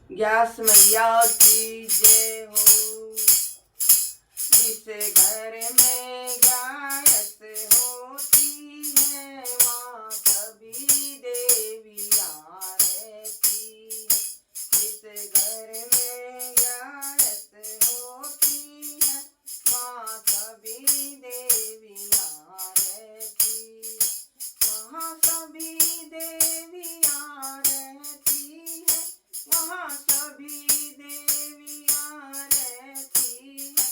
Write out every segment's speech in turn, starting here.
Gas मैया की जय हो। जिस घर में ग्यास होती है वहाँ सभी देवियाँ रहती है। जिस घर में ग्यास होती है वहाँ सभी देवियाँ रहती है। वहाँ सभी देवियाँ रहती है। वहाँ सभी देवियाँ रहती है।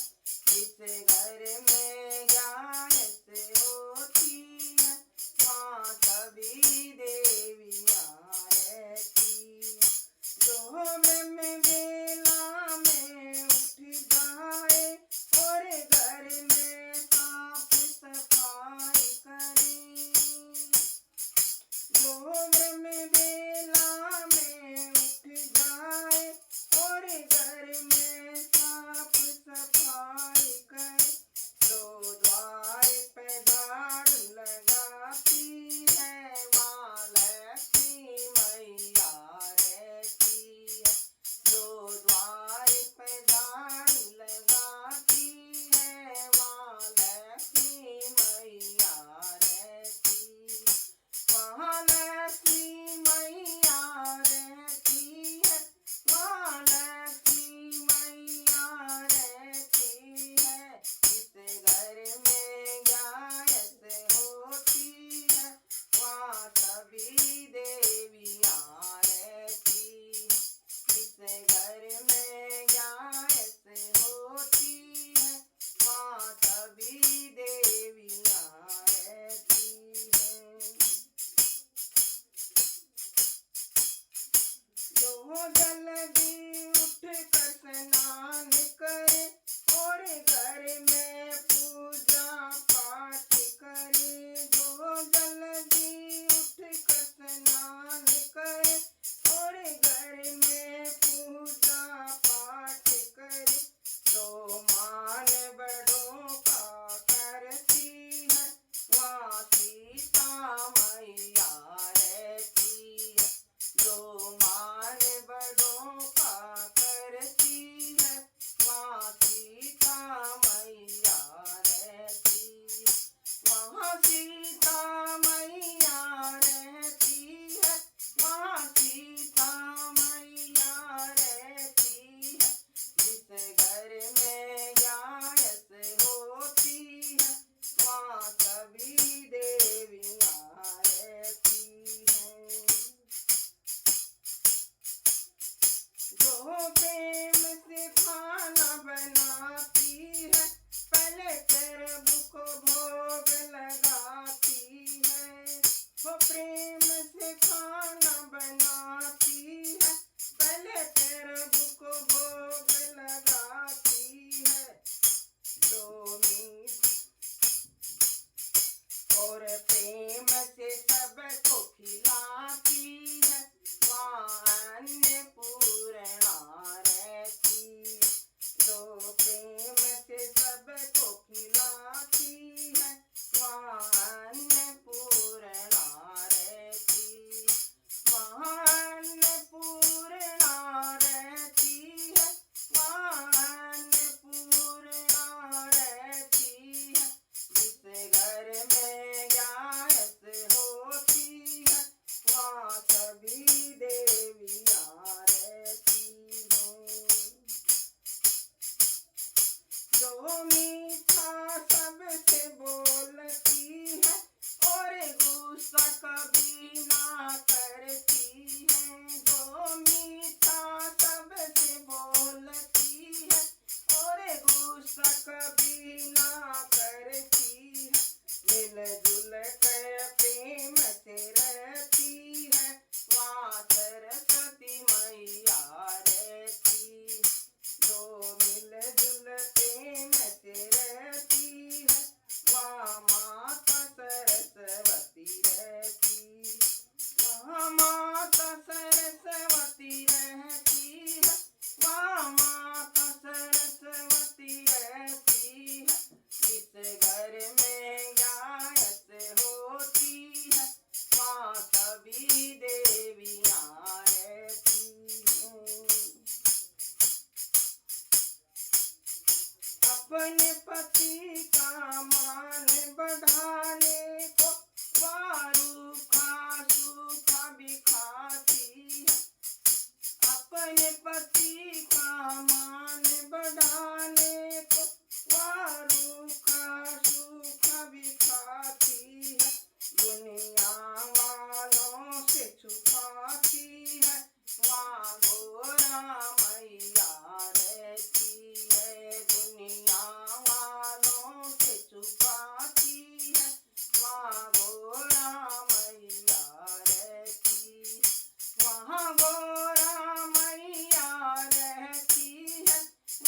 जिस घर में ग्यास होती है वहाँ सभी देवियाँ रहती है। जो ब्रह्म बेला में उठ जाए और घर में साफ सफाई करे। जो ब्रह्म बेला में उठ जाए और घर में साफ सफाई करे तो द्वार पे झाड़ू लगाती है माँ लक्ष्मी मैया रहती है। जो द्वार पे झाड़ू लगाती है माँ लक्ष्मी मैया रहती है। वहाँ लक्ष्मी मैया रहती है। वहाँ लक्ष्मी मैया रहती है। जिस घर में ग्यास होती है वहाँ सभी देवियाँ रहती है। जिस घर में ग्यास होती है वहाँ सभी देवियाँ रहती है। जो जल्दी उठ कर स्नान करे और घर में पूजा पाठ करे। जो जल्दी उठ कर स्नान करे और घर में पूजा पाठ करे तो मान बड़ों का करती है वहाँ सीता मैया रहती है। जो मान बड़ों का करती है वहाँ सीता मैया रहती है। वहाँ सीता मैया रहती है। वहाँ पति का मान बढ़ाने को वह रूखा सूखा भी खाती है। अपने पति का मान बढ़ाने को वह रूखा सूखा भी खाती है। दुनिया वालों से छुपाती है, वहाँ गोरा मैया रहती है। दुनिया वालों से छुपाती है, वहाँ गोरा मैया रहती है। वहाँ गोरा मैया रहती है,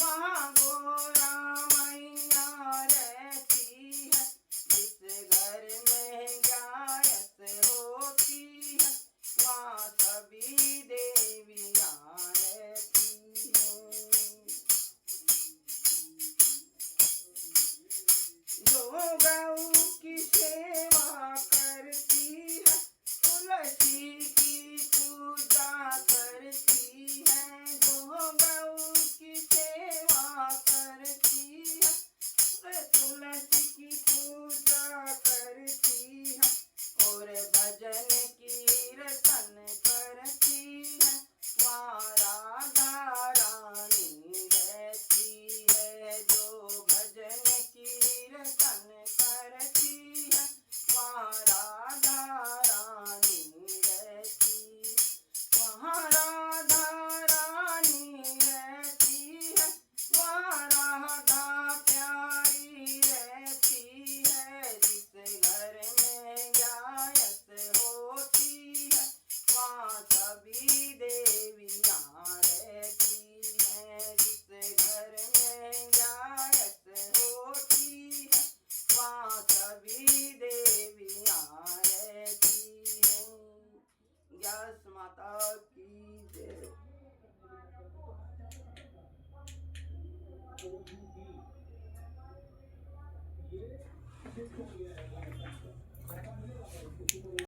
वहाँ गोरा मैया रहती है। जिस घर में गायस होती है, वहाँ सभी देवियाँ रहती हैं। जो गौ की सेवा करती है, तुलसी की पूजा करती है। जो गौ की सेवा करती है, तुलसी की पूजा करती है और भजन कीर्तन करती है, वहाँ राधा रानी रहती है। जो भजन कीर्तन करती है, वहाँ राधा रानी रहती है। वहाँ राधा रानी रहती है, वहाँ राधा प्यारी रहती है। जिस घर में गायस होती है, वहाँ सभी देवियाँ रहती हैं। जिस घर में गायस होती है, वहाँ सभी देवियाँ रहती हैं। गैस माता की जय।